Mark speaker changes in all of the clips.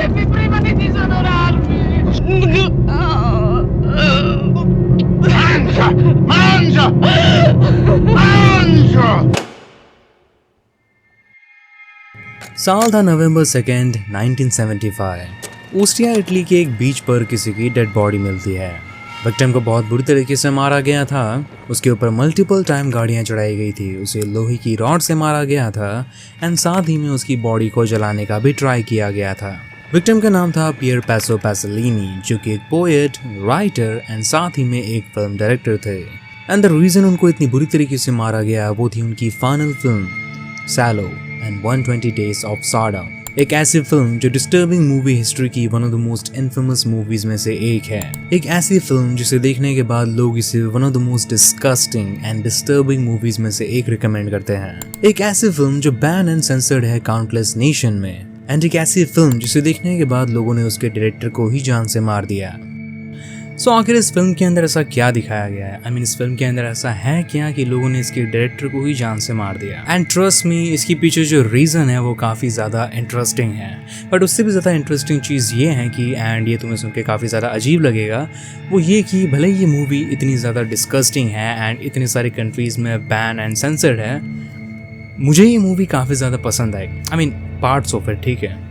Speaker 1: tempi prima di disonorarmi.
Speaker 2: Mangia! Mangia! Mangia!
Speaker 3: साल था नवंबर 2, 1975। Ostia Italy के एक बीच पर किसी की डेड बॉडी मिलती है। विक्टिम को बहुत बुरी तरीके से मारा गया था। उसके ऊपर मल्टीपल टाइम गाड़ियां चढ़ाई गई थी, उसे लोहे की रॉड से मारा गया था एंड साथ ही में उसकी बॉडी को जलाने का भी ट्राई किया गया था। विक्टिम का नाम था पियर पैसो पैसोलिनी, जो कि एक पोएट, राइटर एंड साथ ही में एक फिल्म डायरेक्टर थे। एंड द रीजन उनको इतनी बुरी तरीके से मारा गया वो थी उनकी final film Salo and 120 days of Sodom, एक ऐसी फिल्म जो डिस्टर्बिंग मूवी हिस्ट्री की one of the most infamous movies में से एक है। एक ऐसी फिल्म जिसे देखने के बाद लोग इसे one of the most disgusting and disturbing movies में से एक रिकमेंड करते हैं। एक ऐसी फिल्म जो बैन एंड सेंसर्ड है काउंटलेस नेशन में, एंड एक ऐसी फिल्म जिसे देखने के बाद लोगों ने उसके डायरेक्टर को ही जान से मार दिया। सो आखिर इस फिल्म के अंदर ऐसा क्या दिखाया गया है? इस फिल्म के अंदर ऐसा है क्या कि लोगों ने इसके डायरेक्टर को ही जान से मार दिया? एंड ट्रस्ट मी, इसके पीछे जो रीज़न है वो काफ़ी ज़्यादा इंटरेस्टिंग है। बट उससे भी ज़्यादा इंटरेस्टिंग चीज़ ये है कि, एंड ये तुम्हें सुन के काफ़ी ज़्यादा अजीब लगेगा, वो ये कि भले ये मूवी इतनी ज़्यादा डिस्गस्टिंग है एंड इतनी सारी कंट्रीज़ में बैन एंड सेंसर्ड है, मुझे ये मूवी काफ़ी ज़्यादा पसंद आई। पार्ट्स ऑफ इट, ठीक है।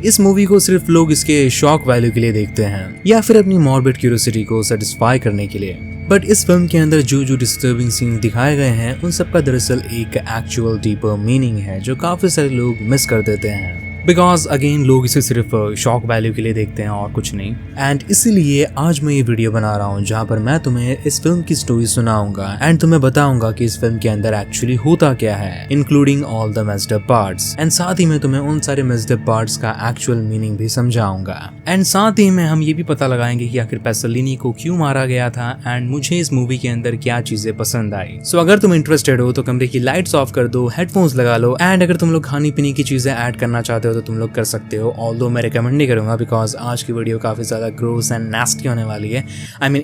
Speaker 3: इस मूवी को सिर्फ लोग इसके शॉक वैल्यू के लिए देखते हैं या फिर अपनी मॉर्बिड क्यूरियोसिटी को सेटिस्फाई करने के लिए। बट इस फिल्म के अंदर जो डिस्टर्बिंग सीन दिखाए गए हैं उन सब का दरअसल एक एक्चुअल डीपर मीनिंग है जो काफी सारे लोग मिस कर देते हैं। बिकॉज अगेन लोग इसे सिर्फ शॉक वैल्यू के लिए देखते हैं और कुछ नहीं। एंड इसीलिए आज मैं ये वीडियो बना रहा हूँ जहाँ पर मैं तुम्हें इस फिल्म की स्टोरी सुनाऊंगा एंड तुम्हें बताऊंगा कि इस फिल्म के अंदर एक्चुअली होता क्या है, including all the messed up parts. And साथ ही मैं तुम्हें उन सारे मेस्ड अप पार्ट्स का एक्चुअल मीनिंग भी समझाऊंगा। एंड साथ ही में हम ये भी पता लगाएंगे कि आखिर पैसोलिनी को क्यों मारा गया था एंड मुझे इस मूवी के अंदर क्या चीजें पसंद आई। सो अगर तुम इंटरेस्टेड हो तो कमरे की लाइट्स ऑफ कर दो, हेडफोन्स लगा लो, एंड अगर तुम लोग खाने पीने की चीजें ऐड करना चाहते हो तो तुम लोग कर सकते हो। ऑल्दो मैं रिकमेंड नहीं करूंगा बिकॉज आज की वीडियो काफी ज्यादा ग्रोस एंड नास्टी होने वाली है।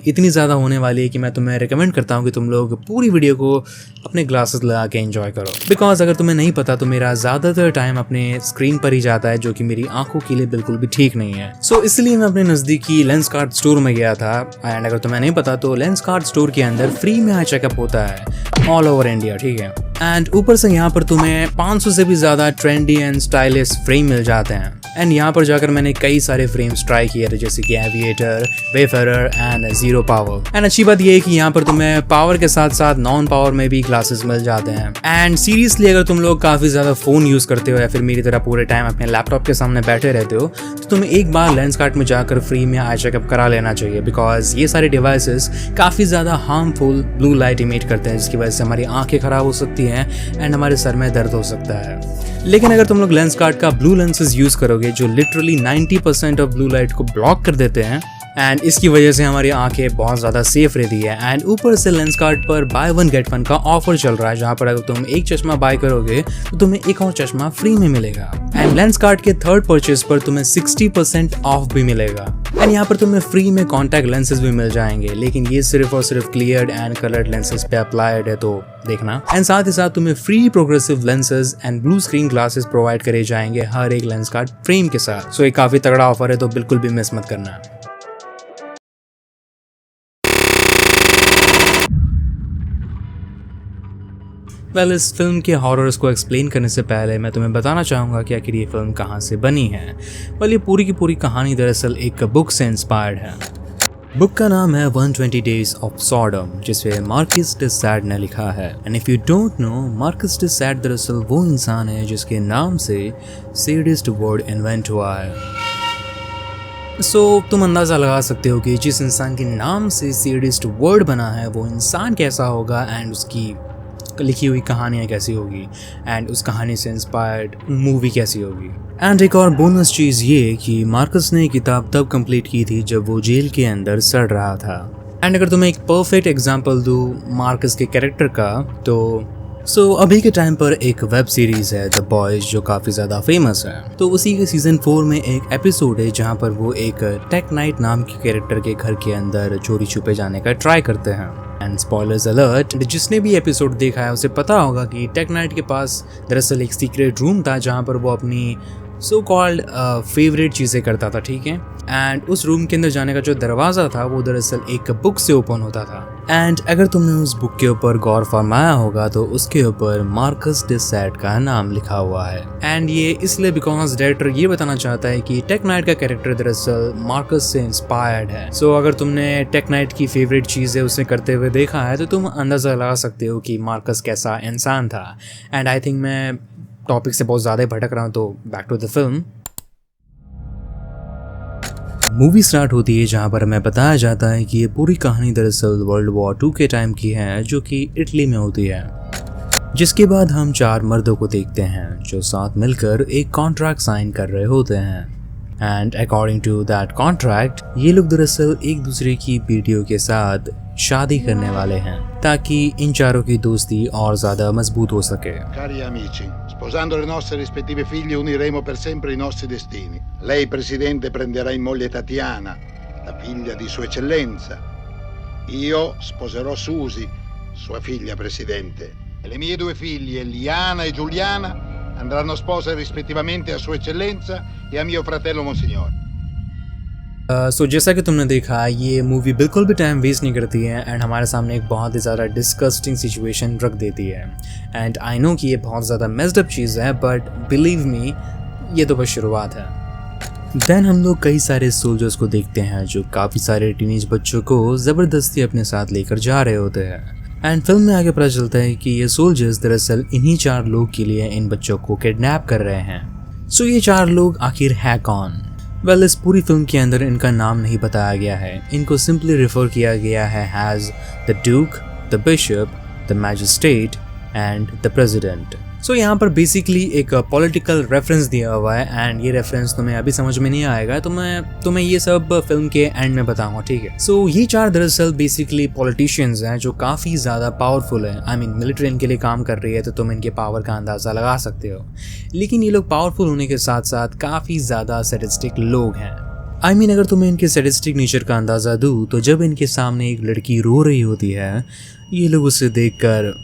Speaker 3: इतनी ज्यादा होने वाली है कि मैं तुम्हें रिकमेंड करता हूँ कि तुम लोग पूरी वीडियो को अपने ग्लासेस लगा के एंजॉय करो। बिकॉज अगर तुम्हें नहीं पता तो मेरा ज्यादातर टाइम अपने स्क्रीन पर ही जाता है, जो कि मेरी आंखों के लिए बिल्कुल भी ठीक नहीं है। सो इसलिए मैं अपने नजदीकी लेंसकार्ट स्टोर में गया था। एंड अगर तुम्हें नहीं पता तो लेंसकार्ट स्टोर के अंदर फ्री में आई चेकअप होता है ऑल ओवर इंडिया, ठीक है। एंड ऊपर से यहाँ पर तुम्हें 500 से भी ज्यादा ट्रेंडी एंड स्टाइलिश फ्रेम मिल जाते हैं। एंड यहाँ पर जाकर मैंने कई सारे फ्रेम्स ट्राई किए थे, जैसे कि aviator, wayfarer and zero power. And अच्छी बात ये है कि यहाँ पर तुम्हें पावर के साथ साथ नॉन पावर में भी ग्लासेस मिल जाते हैं। एंड सीरियसली अगर तुम लोग काफी ज्यादा फोन यूज करते हो या फिर मेरी तरह पूरे टाइम अपने लैपटॉप के सामने बैठे रहते हो तो तुम्हें एक बार लेंसकार्ट में जाकर फ्री में आई चेकअप करा लेना चाहिए। बिकॉज ये सारे डिवाइसेस काफी ज्यादा हार्मफुल ब्लू लाइट इमिट करते हैं, जिसकी वजह से हमारी आंखें खराब हो सकती हैं एंड हमारे सर में दर्द हो सकता है। लेकिन अगर तुम लोग लेंसकार्ट का ब्लू लेंसेज यूज करोगे जो लिटरली 90% ऑफ ब्लू लाइट को ब्लॉक कर देते हैं, एंड इसकी वजह से हमारी आंखें बहुत ज़्यादा सेफ रहती है। एंड ऊपर से लेंसकार्ट पर बाय वन गेट वन का ऑफर चल रहा है, जहाँ पर अगर तुम एक चश्मा बाय करोगे तो तुम्हें एक और चश्मा फ्री में मिलेगा। एंड लेंसकार्ट के थर्ड परचेज पर तुम्हें 60% ऑफ भी मिलेगा। एंड यहाँ पर तुम्हें फ्री में कॉन्टैक्ट लेंसेज भी मिल जाएंगे, लेकिन ये सिर्फ और सिर्फ क्लियर्ड एंड कलर्ड लेंसेज पे अप्लाइड है, तो देखना। एंड साथ ही साथ तुम्हें free progressive lenses and blue screen glasses provide करे जाएंगे हर एक लेंसकार्ट फ्रेम के साथ। सो ये काफी तगड़ा ऑफर है, तो बिल्कुल भी मिस मत करना। इस फिल्म के हॉरर्स को एक्सप्लेन करने से पहले मैं तुम्हें बताना चाहूँगा कि आखिर ये फिल्म कहाँ से बनी है। ये पूरी की पूरी कहानी दरअसल एक बुक से इंस्पायर्ड है। बुक का नाम है 120 डेज ऑफ सॉडम, जिसे मार्किस डे सैड ने लिखा है। And if you don't know, Marxist day sad दरअसल वो इंसान है जिसके नाम से सैडिस्ट वर्ड इन्वेंट हुआ है। तुम अंदाज़ा लगा सकते हो कि जिस इंसान के नाम से सैडिस्ट वर्ड बना है वो इंसान कैसा होगा एंड उसकी लिखी हुई कहानियाँ कैसी होगी एंड उस कहानी से इंस्पायर्ड मूवी कैसी होगी। एंड एक और बोनस चीज़ ये कि मार्कस ने किताब तब कंप्लीट की थी जब वो जेल के अंदर सड़ रहा था। एंड अगर तुम्हें एक परफेक्ट एग्जांपल दूँ मार्कस के कैरेक्टर का, तो अभी के टाइम पर एक वेब सीरीज़ है द बॉयज जो काफ़ी ज़्यादा फेमस है। तो उसी के सीज़न 4 में एक एपिसोड है जहाँ पर वो एक टेक नाइट नाम के कैरेक्टर के घर के अंदर चोरी छुपे जाने का ट्राई करते हैं। एंड स्पॉयलर्स अलर्ट, जिसने भी एपिसोड देखा है उसे पता होगा कि टेक नाइट के पास दरअसल एक सीक्रेट रूम था जहाँ पर वो अपनी सो कॉल्ड फेवरेट चीज़ें करता था, ठीक है। एंड उस रूम के अंदर जाने का जो दरवाज़ा था वो दरअसल एक बुक से ओपन होता था। एंड अगर तुमने उस बुक के ऊपर गौर फरमाया होगा तो उसके ऊपर मार्कस डी सैड का नाम लिखा हुआ है। एंड ये इसलिए बिकॉज डायरेक्टर ये बताना चाहता है कि टेक नाइट का कैरेक्टर दरअसल मार्कस से इंस्पायर्ड है। सो अगर तुमने टेक नाइट की फेवरेट चीज़ें उसे करते हुए देखा है तो तुम अंदाज़ा लगा सकते हो कि मार्कस कैसा इंसान था। एंड आई थिंक मैं टॉपिक से बहुत ज़्यादा भटक रहा हूँ, तो back to the film. Movie start होती है जहाँ पर हमें बताया जाता है कि ये पूरी कहानी दरअसल वर्ल्ड वॉर 2 के टाइम की है, जो कि इटली में होती है। जिसके बाद हम 4 मर्दों को देखते हैं जो साथ मिलकर एक कॉन्ट्रैक्ट साइन कर रहे होते हैं। And according to that contract ये लोग दरअसल एक दूसरे की बेटियों के साथ शादी करने वाले हैं ताकि इन चारों की दोस्ती और ज्यादा मजबूत हो सके।
Speaker 2: Cari amici, sposando le nostre rispettive figlie uniremo per sempre i nostri destini. Lei, Presidente, prenderà in moglie Tatiana, la figlia di Sua Eccellenza. Io sposerò Susi, sua figlia, Presidente. E le mie 2 figlie, Liana e Giuliana, andranno spose rispettivamente a Sua Eccellenza e a mio fratello Monsignore.
Speaker 3: सो जैसा कि तुमने देखा ये movie बिल्कुल भी time waste नहीं करती है एंड हमारे सामने एक बहुत ही ज़्यादा डिस्कस्टिंग सिचुएशन रख देती है। एंड आई नो कि ये बहुत ज़्यादा मेस्ड अप चीज़ है, बट बिलीव मी ये तो बस शुरुआत है। देन हम लोग कई सारे सोल्जर्स को देखते हैं जो काफ़ी सारे टीनेज बच्चों को ज़बरदस्ती अपने साथ लेकर जा रहे होते हैं। एंड फिल्म में आगे पता चलता है कि ये सोल्जर्स दरअसल इन्हीं 4 लोग के लिए इन बच्चों को किडनैप कर रहे हैं। सो ये 4 लोग आखिर है कौन? वेल इस पूरी फिल्म के अंदर इनका नाम नहीं बताया गया है, इनको सिंपली रेफर किया गया है as the duke, the bishop, the magistrate and the president. So यहाँ पर बेसिकली एक पॉलिटिकल रेफरेंस दिया हुआ है एंड ये रेफरेंस तुम्हें अभी समझ में नहीं आएगा, तो मैं तुम्हें ये सब फिल्म के एंड में बताऊंगा, ठीक है। सो ये 4 दरअसल बेसिकली पॉलिटिशियंस हैं जो काफ़ी ज़्यादा पावरफुल हैं। आई मीन मिलिट्री इनके लिए काम कर रही है तो तुम इनके पावर का अंदाज़ा लगा सकते हो। लेकिन ये लोग पावरफुल होने के साथ साथ काफ़ी ज़्यादा सैडिस्टिक लोग हैं। आई मीन अगर तुम्हें इनके सैडिस्टिक नेचर का अंदाज़ा दूँ तो जब इनके सामने एक लड़की रो रही होती है ये लोग उसे देखकर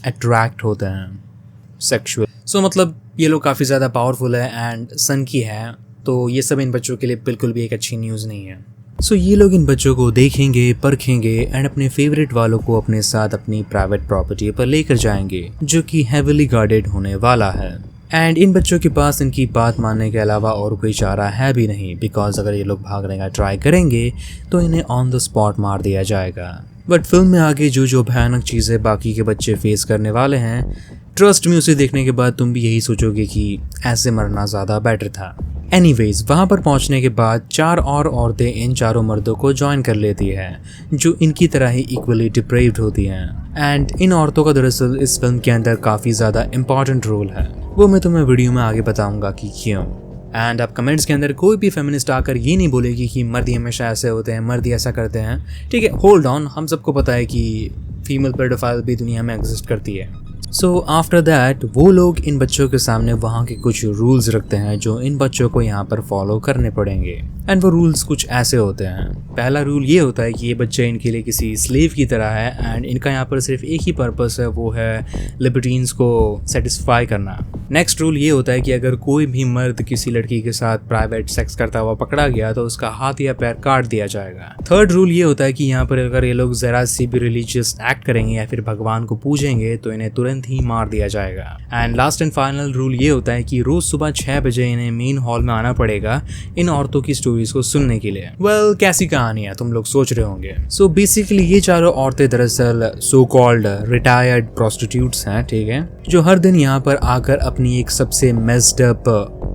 Speaker 3: अट्रैक्ट होते हैं सेक्सुअल। सो मतलब ये लोग काफ़ी ज़्यादा पावरफुल है एंड सन की है, तो ये सब इन बच्चों के लिए बिल्कुल भी एक अच्छी न्यूज़ नहीं है। सो ये लोग इन बच्चों को देखेंगे, परखेंगे एंड अपने फेवरेट वालों को अपने साथ अपनी प्राइवेट प्रॉपर्टी पर लेकर जाएंगे जो कि हेविली गार्डेड होने वाला है। एंड इन बच्चों के पास इनकी बात मानने के अलावा और कोई चारा है भी नहीं, बिकॉज अगर ये लोग भागने का ट्राई करेंगे तो इन्हें ऑन द स्पॉट मार दिया जाएगा। बट फिल्म में आगे जो भयानक चीज़ें बाकी के बच्चे फेस करने वाले हैं, ट्रस्ट में उसे देखने के बाद तुम भी यही सोचोगे कि ऐसे मरना ज़्यादा बेटर था। एनीवेज वहाँ पर पहुँचने के बाद 4 और औरतें इन 4 मर्दों को ज्वाइन कर लेती हैं जो इनकी तरह ही इक्वली डिप्रेव्ड होती हैं। एंड इन औरतों का दरअसल इस फिल्म के अंदर काफ़ी ज़्यादा इंपॉर्टेंट रोल है, वो मैं तुम्हें वीडियो में आगे बताऊँगा कि क्यों। एंड अब कमेंट्स के अंदर कोई भी फेमिनिस्ट आकर ये नहीं बोलेगी कि मर्द हमेशा ऐसे होते हैं, मर्द ऐसा करते हैं, ठीक है। होल्ड ऑन, हम सबको पता है कि फीमेल पेडोफाइल भी दुनिया में एग्जिस्ट करती है। सो आफ्टर दैट वो लोग इन बच्चों के सामने वहाँ के कुछ रूल्स रखते हैं जो इन बच्चों को यहाँ पर फॉलो करने पड़ेंगे। एंड वो रूल्स कुछ ऐसे होते हैं। पहला रूल ये होता है कि ये बच्चे इनके लिए किसी स्लेव की तरह है एंड इनका यहाँ पर सिर्फ एक ही पर्पस है, वो है लिबर्टीन्स को सेटिस्फाई करना। नेक्स्ट रूल ये होता है कि अगर कोई भी मर्द किसी लड़की के साथ प्राइवेट सेक्स करता हुआ पकड़ा गया तो उसका हाथ या पैर काट दिया जाएगा। थर्ड रूल ये होता है कि यहाँ पर अगर ये लोग जरा सी भी रिलीजियस एक्ट करेंगे या फिर भगवान को पूजेंगे तो इन्हें तुरंत ही मार दिया जाएगा। And last and final rule ये होता है कि रोज सुबह 6 बजे इन्हें मेन हॉल में आना पड़ेगा इन औरतों की स्टोरीज को सुनने के लिए। वेल कैसी कहानी है तुम लोग सोच रहे होंगे। सो बेसिकली ये चारों औरतें दरअसल सो कॉल्ड रिटायर्ड प्रोस्टिट्यूट्स हैं, ठीक है, जो हर दिन यहाँ पर आकर अपनी एक सबसे मेस्ड अप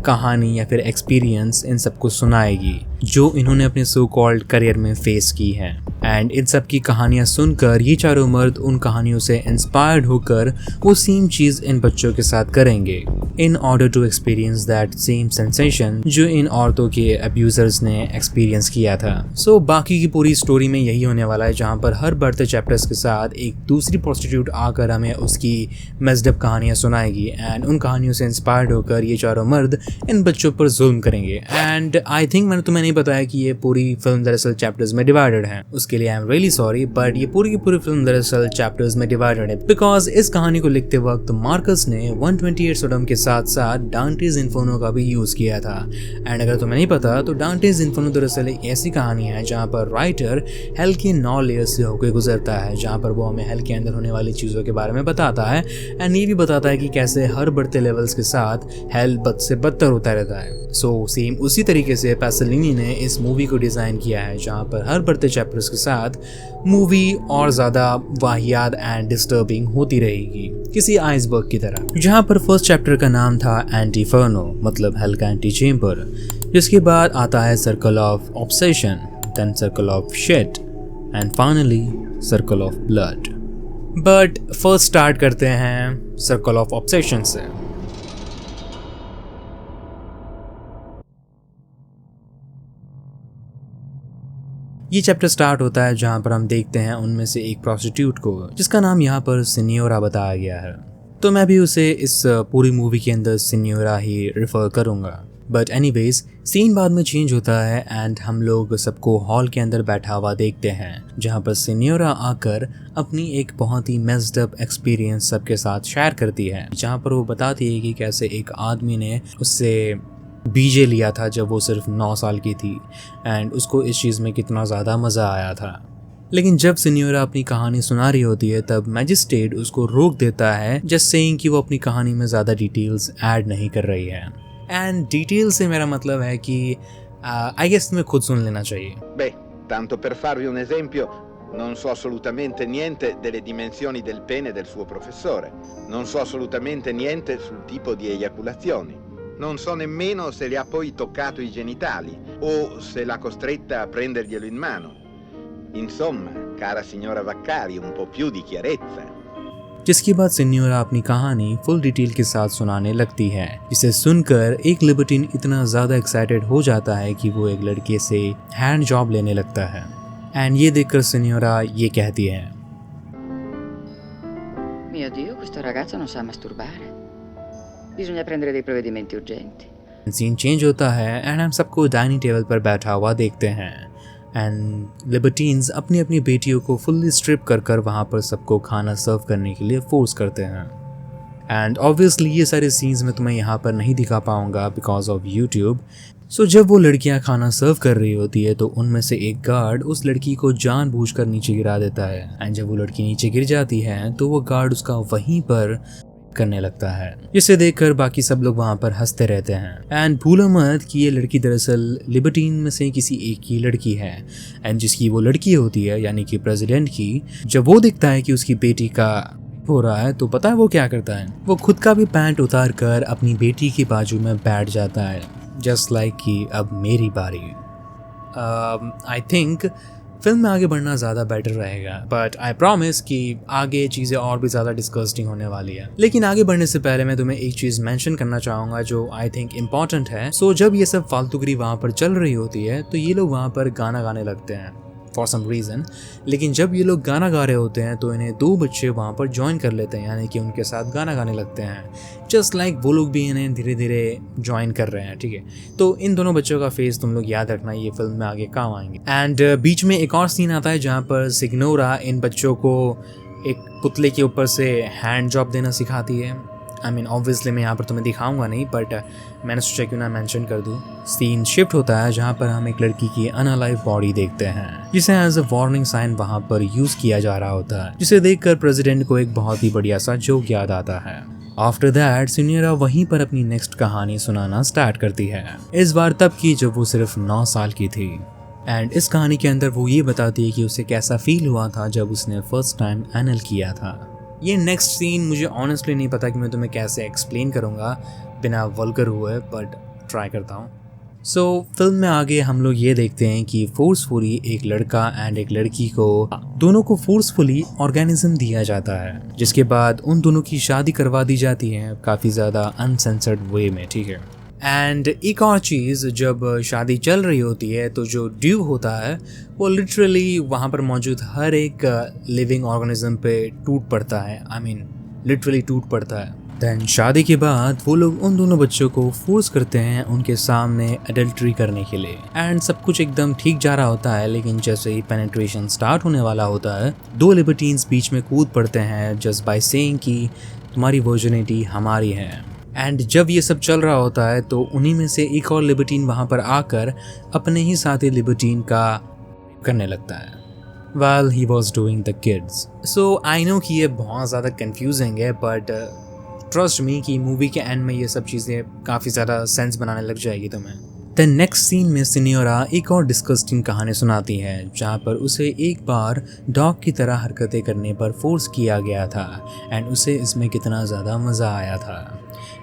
Speaker 3: कहानी या फिर एक्सपीरियंस इन सबको सुनाएगी जो इन्होंने अपने सो कॉल्ड करियर में फेस की है। एंड इन सब की कहानियां सुनकर ये चारों मर्द उन कहानियों से इंस्पायर्ड होकर वो सेम चीज इन बच्चों के साथ करेंगे in order to experience that same sensation जो इन औरतों के अब्यूजर्स ने एक्सपीरियंस किया था। सो बाकी की पूरी स्टोरी में यही होने वाला है, जहाँ पर हर बढ़ते चैप्टर्स के साथ एक दूसरी प्रोस्टिट्यूट आकर हमें उसकी मेस्ड अप कहानियां सुनाएगी एंड उन कहानियों से इंस्पायर्ड होकर ये चारों मर्द इन बच्चों पर जुल्म करेंगे। एंड आई थिंक मैंने तुम्हें नहीं नहीं पता है कि ये पूरी फिल्म दरअसल चैप्टर्स में डिवाइडेड है, उसके लिए I am really sorry, but ये पूरी की पूरी फिल्म दरअसल चैप्टर्स में डिवाइडेड है बिकॉज इस कहानी को लिखते वक्त मार्कस ने 128 सोडम के साथ साथ डांटेज इन्फर्नो का भी यूज किया था। एंड अगर तुम्हें नहीं पता तो डांटेज इन्फर्नो दरअसल एक ऐसी कहानी है जहाँ पर राइटर हेल के 9 लेयर्स से होकर गुजरता है, जहाँ पर वो हमें हेल के अंदर होने वाली चीज़ों के बारे में बताता है एंड ये भी बताता है कि कैसे हर बढ़ते लेवल्स के साथ हेल बद से बदतर होता रहता है। सो सेम उसी तरीके से पैसोलिनी ने इस मूवी को डिज़ाइन किया है, जहाँ पर हर बढ़ते चैप्टर्स के साथ मूवी और ज़्यादा वाहियात एंड डिस्टर्बिंग होती रहेगी, किसी आइसबर्ग की तरह। जहाँ पर फर्स्ट चैप्टर का नाम था एंटीफर्नो, मतलब हेल का एंटी चेम्बर, जिसके बाद आता है circle of obsession, then circle of shit and finally circle of blood. But first start करते हैं सर्कल ऑफ ऑब्सेशन से। ये चैप्टर स्टार्ट होता है जहाँ पर हम देखते हैं उनमें से एक प्रोस्टिट्यूट को, जिसका नाम यहाँ पर सिन्योरा बताया गया है, तो मैं भी उसे इस पूरी मूवी के अंदर सिन्योरा ही रेफर करूँगा। बट एनीवेज सीन बाद में चेंज होता है एंड हम लोग सबको हॉल के अंदर बैठा हुआ देखते हैं, जहाँ पर सिन्योरा आकर अपनी एक बहुत ही मेस्ड अप एक्सपीरियंस सबके साथ शेयर करती है, जहाँ पर वो बताती है कि कैसे एक आदमी ने उससे बीजे लिया था जब वो सिर्फ 9 साल की थी एंड उसको इस चीज़ में कितना ज़्यादा मज़ा आया था। लेकिन जब सिन्योरा अपनी कहानी सुना रही होती है तब मैजिस्ट्रेट उसको रोक देता है, जस्ट सेइंग कि वो अपनी कहानी में ज़्यादा डिटेल्स ऐड नहीं कर रही है। एंड डिटेल से मेरा मतलब है कि आई गेस तुम्हें खुद सुन लेना चाहिए।
Speaker 4: Beh, tanto per farvi un esempio, non so assolutamente niente delle dimensioni del pene del suo professore. Non so assolutamente niente sul tipo di eiaculazioni. Non so nemmeno se le ha poi toccato i genitali o se l'ha costretta a prenderglielo in mano. Insomma, cara signora Vaccari, un po' più di chiarezza.
Speaker 3: जिसके बाद सिन्योरा अपनी कहानी full detail के साथ सुनाने लगती है, जिसे सुनकर एक लिबर्टीन इतना ज़्यादा एक्साइटेड हो जाता है कि वो एक लड़के से हैंड जॉब लेने लगता है। एंड ये देखकर सिन्योरा ये कहती है,
Speaker 5: Mio Dio, questo ragazzo non sa masturbare. Bisogna prendere dei provvedimenti urgenti.
Speaker 3: Scene change होता है एंड हम सबको डाइनिंग टेबल पर बैठा हुआ देखते हैं एंड लिबर्टीन्स अपनी अपनी बेटियों को फुल्ली स्ट्रिप कर कर वहाँ पर सबको खाना सर्व करने के लिए फोर्स करते हैं। एंड ऑब्वियसली ये सारे सीन्स मैं तुम्हें यहाँ पर नहीं दिखा पाऊँगा बिकॉज ऑफ यूट्यूब। सो जब वो लड़कियाँ खाना सर्व कर रही होती है तो उनमें से एक गार्ड उस लड़की को जानबूझकर नीचे गिरा देता है एंड जब वो लड़की नीचे गिर जाती है तो वो गार्ड उसका वहीं पर करने लगता है, जिसे देखकर बाकी सब लोग वहाँ पर हंसते रहते हैं। एंड भूलो मत कि ये लड़की दरअसल लिबर्टीन में से किसी एक की लड़की है एंड जिसकी वो लड़की होती है यानी कि प्रेसिडेंट की, जब वो देखता है कि उसकी बेटी का हो रहा है तो पता है वो क्या करता है, वो खुद का भी पैंट उतार कर अपनी बेटी की बाजू में बैठ जाता है, जस्ट लाइक कि अब मेरी बारी। आई थिंक फिल्म में आगे बढ़ना ज़्यादा बेटर रहेगा, बट आई प्रॉमिस कि आगे चीज़ें और भी ज़्यादा डिस्कस्टिंग होने वाली है। लेकिन आगे बढ़ने से पहले मैं तुम्हें एक चीज़ मेंशन करना चाहूँगा जो आई थिंक इम्पॉर्टेंट है। सो जब ये सब फालतूगिरी वहाँ पर चल रही होती है तो ये लोग वहाँ पर गाना गाने लगते हैं फॉर सम रीज़न, लेकिन जब ये लोग गाना गा रहे होते हैं तो इन्हें 2 बच्चे वहाँ पर ज्वाइन कर लेते हैं, यानी कि उनके साथ गाना गाने लगते हैं, जस्ट लाइक वो लोग भी इन्हें धीरे धीरे ज्वाइन कर रहे हैं। ठीक है, तो इन दोनों बच्चों का फेस तुम लोग याद रखना, ये फिल्म में आगे काम आएंगे। एंड बीच में एक और सीन आता है जहाँ पर सिग्नोरा इन बच्चों को एक पुतले के ऊपर से हैंड जॉब देना सिखाती है। आई मीन ऑब्वियसली मैं यहाँ पर तुम्हें दिखाऊंगा नहीं, बट मैंने सोचा क्यों ना मेंशन कर दूँ। सीन शिफ्ट होता है जहाँ पर हम एक लड़की की अनअलाइव बॉडी देखते हैं, जिसे एज अ वार्निंग साइन वहाँ पर यूज किया जा रहा होता है, जिसे देखकर प्रेसिडेंट को एक बहुत ही बढ़िया सा जोक याद आता है। आफ्टर दैट सिन्योरा वहीं पर अपनी नेक्स्ट कहानी सुनाना स्टार्ट करती है, इस बार तब की जब वो सिर्फ 9 साल की थी। एंड इस कहानी के अंदर वो ये बताती है कि उसे कैसा फील हुआ था जब उसने फर्स्ट टाइम एनल किया था। ये नेक्स्ट सीन मुझे ऑनेस्टली नहीं पता कि मैं तुम्हें कैसे एक्सप्लेन करूँगा बिना वल्गर हुए, बट ट्राई करता हूँ। सो फिल्म में आगे हम लोग ये देखते हैं कि फोर्सफुली एक लड़का एंड एक लड़की को दोनों को फोर्सफुली ऑर्गेनिज्म दिया जाता है, जिसके बाद उन दोनों की शादी करवा दी जाती है काफ़ी ज़्यादा अनसेंसर्ड वे में। ठीक है, एंड एक और चीज़, जब शादी चल रही होती है तो जो ड्यू होता है वो लिटरली वहाँ पर मौजूद हर एक लिविंग ऑर्गेनिज्म पे टूट पड़ता है। आई मीन लिटरली टूट पड़ता है। देन शादी के बाद वो लोग उन दोनों बच्चों को फोर्स करते हैं उनके सामने एडल्ट्री करने के लिए एंड सब कुछ एकदम ठीक जा रहा होता है, लेकिन जैसे ही पेनिट्रेशन स्टार्ट होने वाला होता है दो लिबर्टीन्स बीच में कूद पड़ते हैं जस्ट बाय सेइंग कि तुम्हारी वर्जिनिटी हमारी है। एंड जब ये सब चल रहा होता है तो उन्हीं में से एक और लिबर्टीन वहाँ पर आकर अपने ही साथी लिबर्टीन का करने लगता है while he was doing the kids. So I know कि ये बहुत ज़्यादा confusing है, but trust me कि मूवी के एंड में ये सब चीज़ें काफ़ी ज़्यादा सेंस बनाने लग जाएगी तुम्हें। The next scene में सिनियोरा एक और डिस्कस्टिंग कहानी सुनाती है जहाँ पर उसे एक बार डॉग की तरह हरकतें करने पर फोर्स किया गया था एंड उसे इसमें कितना ज़्यादा मज़ा आया था।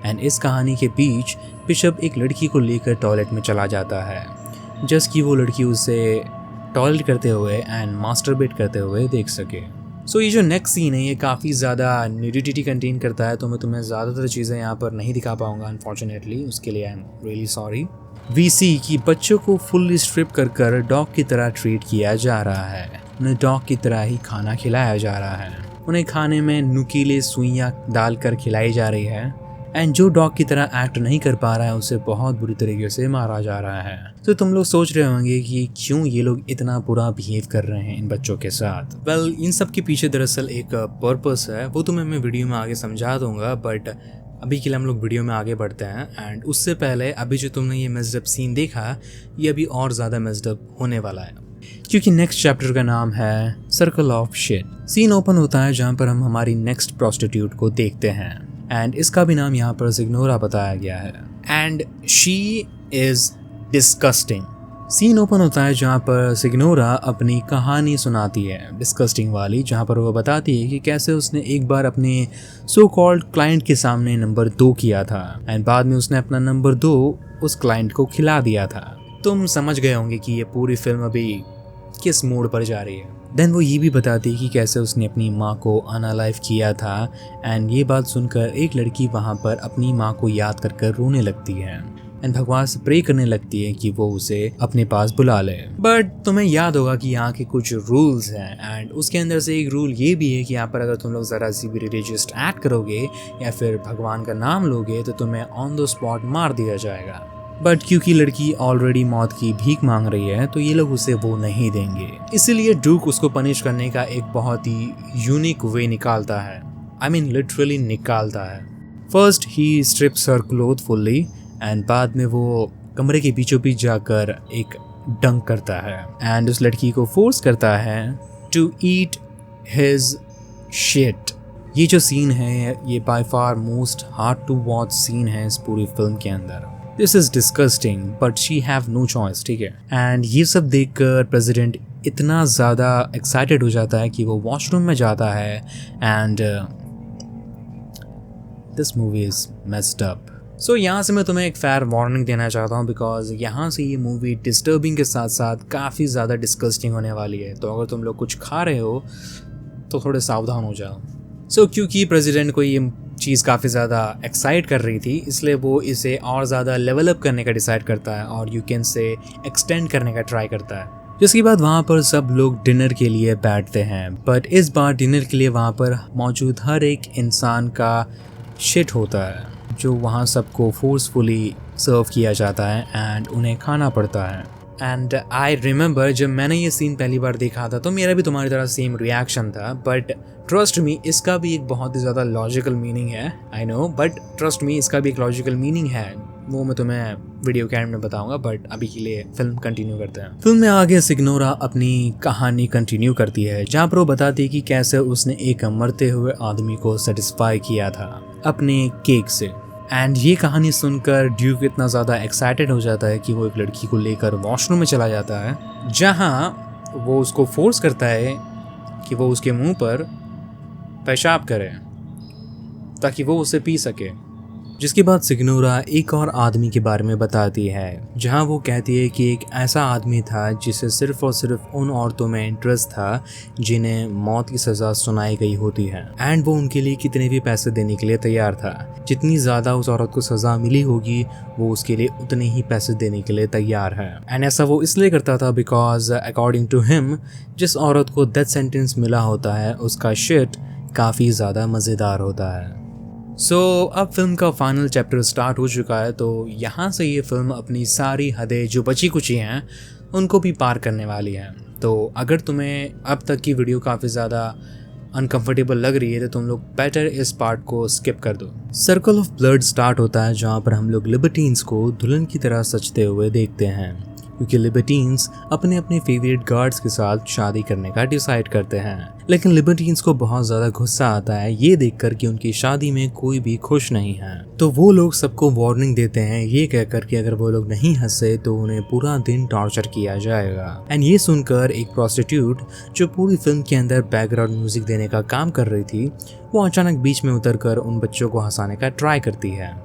Speaker 3: एंड इस कहानी के बीच बिशप एक लड़की को लेकर टॉयलेट में चला जाता है जस्ट कि वो लड़की उसे टॉयलेट करते हुए एंड मास्टरबेट करते हुए देख सके। सो ये जो नेक्स्ट सीन है ये काफ़ी ज़्यादा न्यूडिटी कंटेन करता है, तो मैं तुम्हें ज़्यादातर चीज़ें यहाँ पर नहीं दिखा पाऊँगा अनफॉर्चुनेटली, उसके लिए I am really sorry. We see कि बच्चों को फुल्ली स्ट्रिप कर डॉग की तरह ट्रीट किया जा रहा है, उन्हें डॉग की तरह ही खाना खिलाया जा रहा है, उन्हें खाने में नुकीले सुइयाँ डालकर खिलाई जा रही है एंड जो डॉग की तरह एक्ट नहीं कर पा रहा है उसे बहुत बुरी तरीके से मारा जा रहा है। तो तुम लोग सोच रहे होंगे कि क्यों ये लोग इतना बुरा बिहेव कर रहे हैं इन बच्चों के साथ। वेल, इन सब के पीछे दरअसल एक पर्पस है, वो तुम्हें मैं वीडियो में आगे समझा दूंगा, बट अभी के लिए हम लोग वीडियो में आगे बढ़ते हैं। एंड उससे पहले अभी जो तुमने ये मेस्ड अप सीन देखा ये अभी और ज़्यादा मेस्ड अप होने वाला है क्योंकि नेक्स्ट चैप्टर का नाम है circle of shit. Scene open होता है जहाँ पर हम हमारी नेक्स्ट प्रोस्टिट्यूट को देखते हैं एंड इसका भी नाम यहाँ पर सिग्नोरा बताया गया है and she is disgusting. Scene open होता है जहाँ पर सिग्नोरा अपनी कहानी सुनाती है डिस्कस्टिंग वाली, जहाँ पर वो बताती है कि कैसे उसने एक बार अपने सो कॉल्ड क्लाइंट के सामने नंबर 2 किया था एंड बाद में उसने अपना नंबर 2 उस क्लाइंट को खिला दिया था। तुम समझ गए होंगे कि ये पूरी फिल्म अभी किस मोड पर जा रही है। देन वो ये भी बताती है कि कैसे उसने अपनी माँ को अनअलाइव किया था एंड ये बात सुनकर एक लड़की वहाँ पर अपनी माँ को याद कर रोने लगती है एंड भगवान से प्रे करने लगती है कि वो उसे अपने पास बुला ले। बट तुम्हें याद होगा कि यहाँ के कुछ रूल्स हैं एंड उसके अंदर से एक रूल ये भी है कि यहाँ पर अगर तुम लोग ज़रा सी भी रिलीजियस एक्ट करोगे या फिर भगवान का नाम लोगे तो तुम्हें ऑन द स्पॉट मार दिया जाएगा। बट क्योंकि लड़की ऑलरेडी मौत की भीख मांग रही है तो ये लोग उसे वो नहीं देंगे, इसीलिए ड्यूक उसको पनिश करने का एक बहुत ही यूनिक वे निकालता है, आई मीन लिटरली निकालता है। First he strips her cloth fully and बाद में वो कमरे के बीचों बीच जाकर एक डंक करता है एंड उस लड़की को फोर्स करता है टू ईट हिज शिट। ये जो सीन है ये by far most hard to watch scene है इस पूरी फिल्म के अंदर। This is disgusting but she have no choice, ठीक है। एंड ये सब देखकर प्रेसिडेंट इतना ज़्यादा एक्साइटेड हो जाता है कि वो वॉशरूम में जाता है and this movie is messed up. So यहाँ से मैं तुम्हें एक फेयर वार्निंग देना चाहता हूँ बिकॉज यहाँ से ये मूवी डिस्टर्बिंग के साथ साथ काफ़ी ज़्यादा डिस्कस्टिंग होने वाली है, तो अगर तुम लोग कुछ खा रहे हो तो थोड़े सावधान हो जाओ। सो क्योंकि प्रेसिडेंट को ये चीज़ काफ़ी ज़्यादा एक्साइट कर रही थी इसलिए वो इसे और ज़्यादा लेवल अप करने का डिसाइड करता है और यू कैन से एक्सटेंड करने का ट्राई करता है। जिसके बाद वहाँ पर सब लोग डिनर के लिए बैठते हैं, बट इस बार डिनर के लिए वहाँ पर मौजूद हर एक इंसान का शिट होता है जो वहाँ सबको फोर्सफुली सर्व किया जाता है एंड उन्हें खाना पड़ता है। एंड आई रिमेंबर जब मैंने ये सीन पहली बार देखा था तो मेरा भी तुम्हारी तरह सेम रिएक्शन था, बट ट्रस्ट मी इसका भी एक बहुत ही ज़्यादा लॉजिकल मीनिंग है। I know, but trust me इसका भी एक लॉजिकल मीनिंग है, वो मैं तुम्हें वीडियो के एंड में बताऊंगा। बट अभी के लिए फिल्म कंटिन्यू करते हैं। फिल्म में आगे सिग्नोरा अपनी कहानी कंटिन्यू करती है जहाँ पर वो बताती है कि कैसे उसने एक मरते हुए आदमी को सेटिस्फाई किया था अपने केक से। एंड ये कहानी सुनकर ड्यूक इतना ज़्यादा एक्साइटेड हो जाता है कि वो एक लड़की को लेकर वॉशरूम में चला जाता है जहाँ वो उसको फोर्स करता है कि वो उसके मुंह पर पेशाब करे ताकि वो उसे पी सके। जिसके बाद सिग्नोरा एक और आदमी के बारे में बताती है जहां वो कहती है कि एक ऐसा आदमी था जिसे सिर्फ और सिर्फ उन औरतों में इंटरेस्ट था जिन्हें मौत की सज़ा सुनाई गई होती है एंड वो उनके लिए कितने भी पैसे देने के लिए तैयार था। जितनी ज़्यादा उस औरत को सज़ा मिली होगी वो उसके लिए उतने ही पैसे देने के लिए तैयार है। एंड ऐसा वो इसलिए करता था बिकॉज अकॉर्डिंग टू हिम जिस औरत को डेथ सेंटेंस मिला होता है उसका शिट काफ़ी ज़्यादा मज़ेदार होता है। अब फिल्म का फाइनल चैप्टर स्टार्ट हो चुका है, तो यहाँ से ये फिल्म अपनी सारी हदें जो बची कुची हैं उनको भी पार करने वाली है। तो अगर तुम्हें अब तक की वीडियो काफ़ी ज़्यादा अनकंफर्टेबल लग रही है तो तुम लोग बेटर इस पार्ट को स्किप कर दो। सर्कल ऑफ ब्लड स्टार्ट होता है जहाँ पर हम लोग लिबर्टीन्स को दुल्हन की तरह सजते हुए देखते हैं, क्योंकि लिबर्टीन्स अपने अपने फेवरेट गार्ड्स के साथ शादी करने का डिसाइड करते हैं। लेकिन लिबर्टीन्स को बहुत ज़्यादा गुस्सा आता है ये देखकर कि उनकी शादी में कोई भी खुश नहीं है। तो वो लोग सबको वार्निंग देते हैं ये कहकर कि अगर वो लोग नहीं हंसे तो उन्हें पूरा दिन टॉर्चर किया जाएगा। एंड ये सुनकर एक प्रोस्टिट्यूट जो पूरी फिल्म के अंदर बैकग्राउंड म्यूजिक देने का काम कर रही थी, वो अचानक बीच में उतरकर उन बच्चों को हंसाने का ट्राई करती है।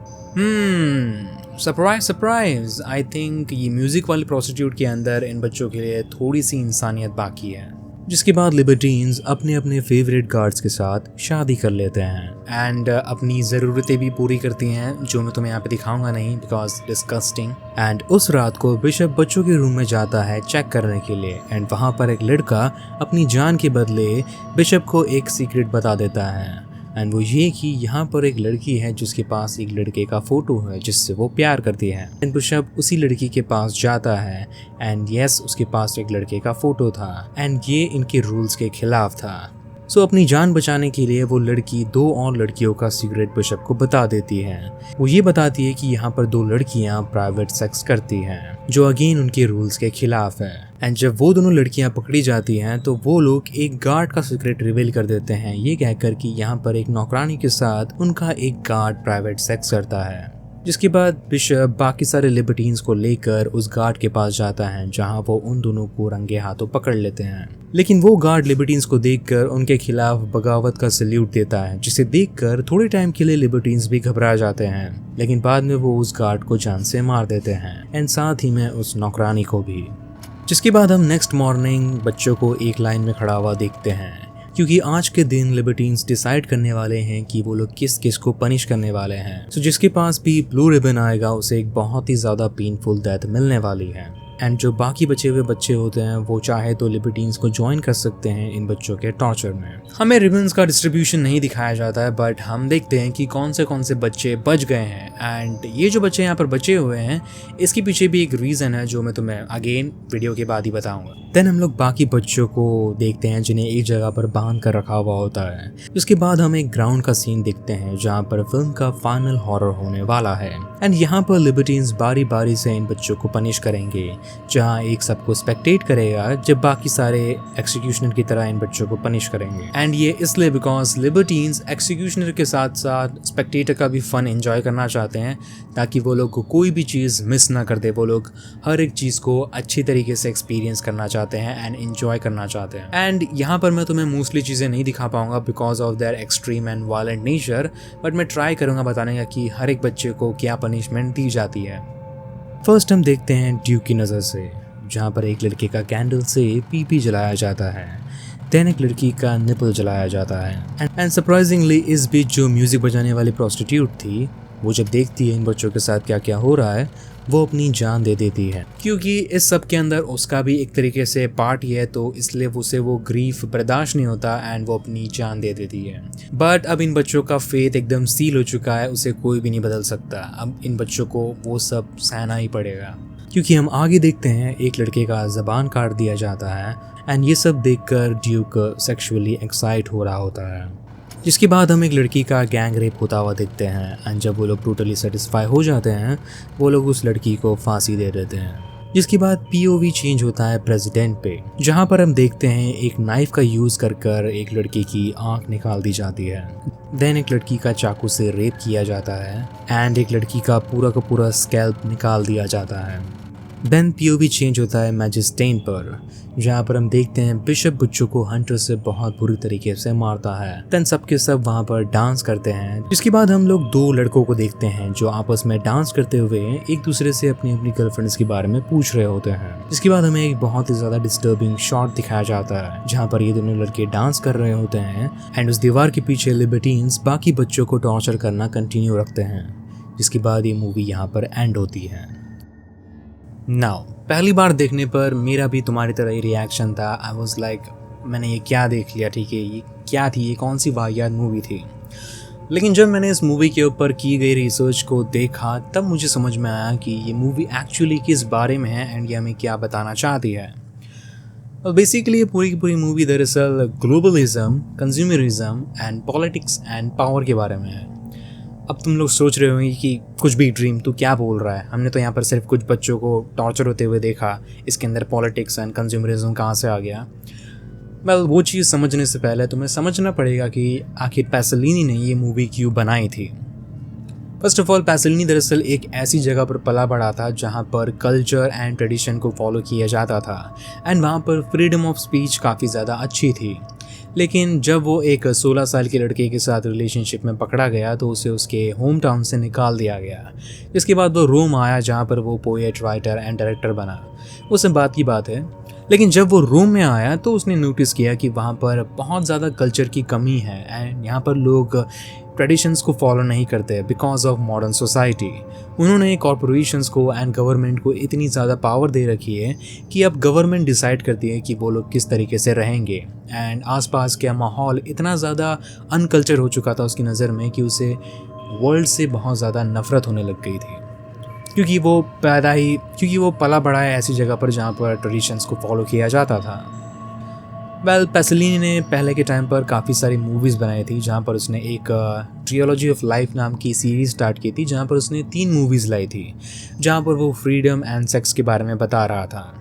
Speaker 3: सरप्राइज सरप्राइज, आई थिंक ये म्यूजिक वाली प्रोस्टिट्यूट के अंदर इन बच्चों के लिए थोड़ी सी इंसानियत बाकी है। जिसके बाद लिबर्टीन्स अपने अपने फेवरेट गार्ड्स के साथ शादी कर लेते हैं एंड अपनी ज़रूरतें भी पूरी करती हैं, जो मैं तुम्हें यहाँ पे दिखाऊंगा नहीं बिकॉज डिस्कस्टिंग। एंड उस रात को बिशप बच्चों के रूम में जाता है चेक करने के लिए, एंड वहाँ पर एक लड़का अपनी जान के बदले बिशप को एक सीक्रेट बता देता है, एंड वो ये कि यहाँ पर एक लड़की है जिसके पास एक लड़के का फोटो है जिससे वो प्यार करती है। एंड बिशप उसी लड़की के पास जाता है एंड यस उसके पास एक लड़के का फोटो था एंड ये इनके रूल्स के खिलाफ था। अपनी जान बचाने के लिए वो लड़की 2 और लड़कियों का सीक्रेट बिशप को बता देती है। वो ये बताती है कि यहाँ पर 2 लड़कियाँ प्राइवेट सेक्स करती हैं जो अगेन उनके रूल्स के खिलाफ है। एंड जब वो दोनों लड़कियां पकड़ी जाती हैं तो वो लोग एक गार्ड का सीक्रेट रिवील कर देते हैं ये कहकर कि यहाँ पर एक नौकरानी के साथ उनका एक गार्ड प्राइवेट सेक्स करता है। जिसके बाद बिशप बाकी सारे लिबर्टीन्स को लेकर उस गार्ड के पास जाता है जहां वो उन दोनों को रंगे हाथों पकड़ लेते हैं। लेकिन वो गार्ड लिबर्टीन्स को देखकर उनके खिलाफ बगावत का सल्यूट देता है, जिसे देखकर थोड़े टाइम के लिए लिबर्टीन्स भी घबरा जाते हैं, लेकिन बाद में वो उस गार्ड को जान से मार देते हैं एंड साथ ही में उस नौकरानी को भी। जिसके बाद हम नेक्स्ट मॉर्निंग बच्चों को एक लाइन में खड़ा हुआ देखते हैं, क्योंकि आज के दिन लिबर्टीन्स डिसाइड करने वाले हैं कि वो लोग किस किस को पनिश करने वाले हैं। जिसके पास भी ब्लू रिबन आएगा उसे एक बहुत ही ज़्यादा पेनफुल डेथ मिलने वाली है। एंड जो बाकी बचे हुए बच्चे होते हैं वो चाहे तो लिबर्टीन्स को ज्वाइन कर सकते हैं इन बच्चों के टॉर्चर में। हमें रिबन्स का डिस्ट्रीब्यूशन नहीं दिखाया जाता है, बट हम देखते हैं कि कौन से बच्चे बच गए हैं। एंड ये जो बच्चे यहाँ पर बचे हुए हैं इसके पीछे भी एक रीज़न है जो मैं तुम्हें अगेन वीडियो के बाद ही बताऊंगा। देन हम लोग बाकी बच्चों को देखते हैं जिन्हें एक जगह पर बांध कर रखा हुआ होता है। उसके बाद हम एक ग्राउंड का सीन देखते हैं जहाँ पर फिल्म का फाइनल हॉरर होने वाला है। एंड यहाँ पर लिबर्टीन्स बारी बारी से इन बच्चों को पनिश करेंगे, जहाँ एक सबको स्पेक्टेट करेगा जब बाकी सारे एक्सिक्यूशनर की तरह इन बच्चों को पनिश करेंगे। एंड ये इसलिए बिकॉज लिबर्टीन्स एक्सिक्यूशनर के साथ साथ स्पेक्टेटर का भी फन एंजॉय करना चाहते हैं, ताकि वो लोग को कोई भी चीज़ मिस ना कर दे। वो लोग हर एक चीज़ को अच्छी तरीके से एक्सपीरियंस करना चाहते हैं एंड एंजॉय करना चाहते हैं। एंड यहाँ पर मैं तुम्हें मोस्टली चीज़ें नहीं दिखा पाऊंगा because of their extreme and violent nature, but मैं ट्राई करूँगा बताने का कि हर एक बच्चे को क्या पनिशमेंट दी जाती है। फर्स्ट हम देखते हैं ड्यूक की नज़र से, जहाँ पर एक लड़के का कैंडल से पीपी जलाया जाता है, देन एक लड़की का निपल जलाया जाता है। एंड सरप्राइजिंगली इस बीच जो म्यूजिक बजाने वाली प्रोस्टिट्यूट थी वो जब देखती है इन बच्चों के साथ क्या क्या हो रहा है वो अपनी जान दे देती है, क्योंकि इस सब के अंदर उसका भी एक तरीके से पार्ट ही है, तो इसलिए उसे वो ग्रीफ बर्दाश्त नहीं होता एंड वो अपनी जान दे देती है। बट अब इन बच्चों का फेथ एकदम सील हो चुका है, उसे कोई भी नहीं बदल सकता। अब इन बच्चों को वो सब सहना ही पड़ेगा, क्योंकि हम आगे देखते हैं एक लड़के का ज़बान काट दिया जाता है एंड ये सब देखकर ड्यूक सेक्सुअली एक्साइट हो रहा होता है। जिसके बाद हम एक लड़की का गैंग रेप होता हुआ देखते हैं एंड जब वो लोग टोटली सेटिस्फाई हो जाते हैं वो लोग उस लड़की को फांसी दे देते हैं। जिसके बाद POV चेंज होता है प्रेसिडेंट पे, जहाँ पर हम देखते हैं एक नाइफ का यूज़ कर एक लड़की की आंख निकाल दी जाती है। देन एक लड़की का चाकू से रेप किया जाता है एंड एक लड़की का पूरा स्कैल्प निकाल दिया जाता है। देन POV चेंज होता है मैजिस्टेन पर, जहाँ पर हम देखते हैं बिशप बच्चों को हंटर से बहुत बुरी तरीके से मारता है। देन सबके सब वहाँ पर डांस करते हैं। जिसके बाद हम लोग 2 लड़कों को देखते हैं जो आपस में डांस करते हुए एक दूसरे से अपनी गर्लफ्रेंड्स के बारे में पूछ रहे होते हैं। जिसके बाद हमें एक बहुत ही ज़्यादा डिस्टर्बिंग शॉट दिखाया जाता है जहाँ पर ये दोनों लड़के डांस कर रहे होते हैं एंड उस दीवार के पीछे लिबर्टीन्स बाकी बच्चों को टॉर्चर करना कंटिन्यू रखते हैं। जिसके बाद ये मूवी यहाँ पर एंड होती है। नाउ पहली बार देखने पर मेरा भी तुम्हारी तरह ही रिएक्शन था। आई वॉज लाइक मैंने ये क्या देख लिया, ठीक है ये क्या थी, ये कौन सी वाहियात मूवी थी। लेकिन जब मैंने इस मूवी के ऊपर की गई रिसर्च को देखा तब मुझे समझ में आया कि ये मूवी एक्चुअली किस बारे में है एंड ये हमें क्या बताना चाहती है। और बेसिकली ये पूरी की पूरी मूवी दरअसल globalism, consumerism and politics and power के बारे में है। अब तुम लोग सोच रहे होंगे कि कुछ भी ड्रीम तू क्या बोल रहा है, हमने तो यहाँ पर सिर्फ कुछ बच्चों को टॉर्चर होते हुए देखा, इसके अंदर पॉलिटिक्स एंड कंज्यूमरिज्म कहाँ से आ गया। वेल वो चीज़ समझने से पहले तुम्हें समझना पड़ेगा कि आखिर पैसोलिनी ने ये मूवी क्यों बनाई थी। फर्स्ट ऑफ ऑल पैसोलिनी दरअसल एक ऐसी जगह पर पला बड़ा था जहाँ पर कल्चर एंड ट्रेडिशन को फॉलो किया जाता था एंड वहाँ पर फ्रीडम ऑफ स्पीच काफ़ी ज़्यादा अच्छी थी। लेकिन जब वो एक 16 साल के लड़के के साथ रिलेशनशिप में पकड़ा गया तो उसे उसके होम टाउन से निकाल दिया गया। इसके बाद वो रोम आया जहाँ पर वो पोएट, राइटर एंड डायरेक्टर बना। वो सब बात की बात है। लेकिन जब वो रोम में आया तो उसने नोटिस किया कि वहाँ पर बहुत ज़्यादा कल्चर की कमी है एंड यहाँ पर लोग ट्रेडिशंस को फॉलो नहीं करते बिकॉज ऑफ मॉडर्न सोसाइटी। उन्होंने कॉरपोरेशंस को एंड गवर्नमेंट को इतनी ज़्यादा पावर दे रखी है कि अब गवर्नमेंट डिसाइड करती है कि वो लोग किस तरीके से रहेंगे एंड आसपास का माहौल इतना ज़्यादा अनकल्चर हो चुका था उसकी नज़र में कि उसे वर्ल्ड से बहुत ज़्यादा नफ़रत होने लग गई थी, क्योंकि वो पला बड़ा है ऐसी जगह पर जहाँ पर ट्रेडिशंस को फॉलो किया जाता था। वेल पैसोलिनी ने पहले के टाइम पर काफ़ी सारी मूवीज़ बनाई थी जहाँ पर उसने एक ट्रियोलॉजी ऑफ लाइफ नाम की सीरीज़ स्टार्ट की थी जहाँ पर उसने 3 मूवीज़ लाई थी जहाँ पर वो फ्रीडम एंड सेक्स के बारे में बता रहा था।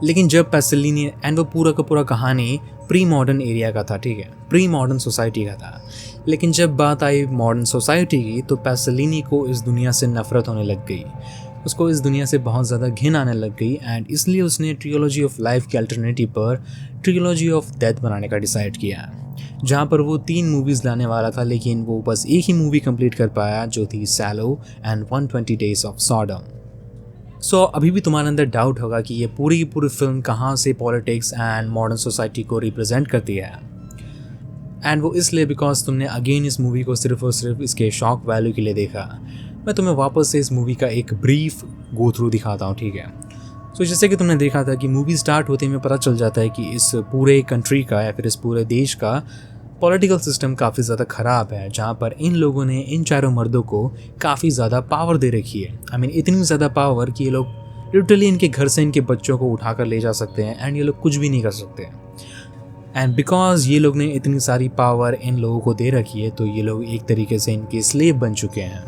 Speaker 3: लेकिन जब पैसोलिनी एंड वो पूरा का पूरा कहानी प्री मॉडर्न एरिया का था, ठीक है, प्री मॉडर्न सोसाइटी का था। लेकिन जब बात आई मॉडर्न सोसाइटी की तो पैसोलिनी को इस दुनिया से नफ़रत होने लग गई, उसको इस दुनिया से बहुत ज़्यादा घिन आने लग गई एंड इसलिए उसने ट्रियोलॉजी ऑफ लाइफ के अल्टरनेटिव पर ट्रियोलॉजी ऑफ डेथ बनाने का डिसाइड किया, जहाँ पर वो 3 मूवीज़ लाने वाला था। लेकिन वो बस एक ही मूवी कंप्लीट कर पाया जो थी सैलो एंड 120 डेज ऑफ सॉडम। सो अभी भी तुम्हारे अंदर डाउट होगा कि ये पूरी की पूरी फिल्म कहाँ से पॉलिटिक्स एंड मॉडर्न सोसाइटी को रिप्रेजेंट करती है। एंड वो इसलिए बिकॉज तुमने अगेन इस मूवी को सिर्फ और सिर्फ इसके शॉक वैल्यू के लिए देखा। मैं तुम्हें वापस से इस मूवी का एक ब्रीफ गो थ्रू दिखाता हूँ, ठीक है। सो जैसे कि तुमने देखा था कि मूवी स्टार्ट होते में पता चल जाता है कि इस पूरे कंट्री का या फिर इस पूरे देश का पॉलिटिकल सिस्टम काफ़ी ज़्यादा ख़राब है, जहाँ पर इन लोगों ने इन चारों मर्दों को काफ़ी ज़्यादा पावर दे रखी है। आई मीन इतनी ज़्यादा पावर कि ये लोग लिटरली इनके घर से इनके बच्चों को उठा कर ले जा सकते हैं एंड ये लोग कुछ भी नहीं कर सकते। एंड बिकॉज ये लोग ने इतनी सारी पावर इन लोगों को दे रखी है तो ये लोग एक तरीके से इनके स्लेव बन चुके हैं,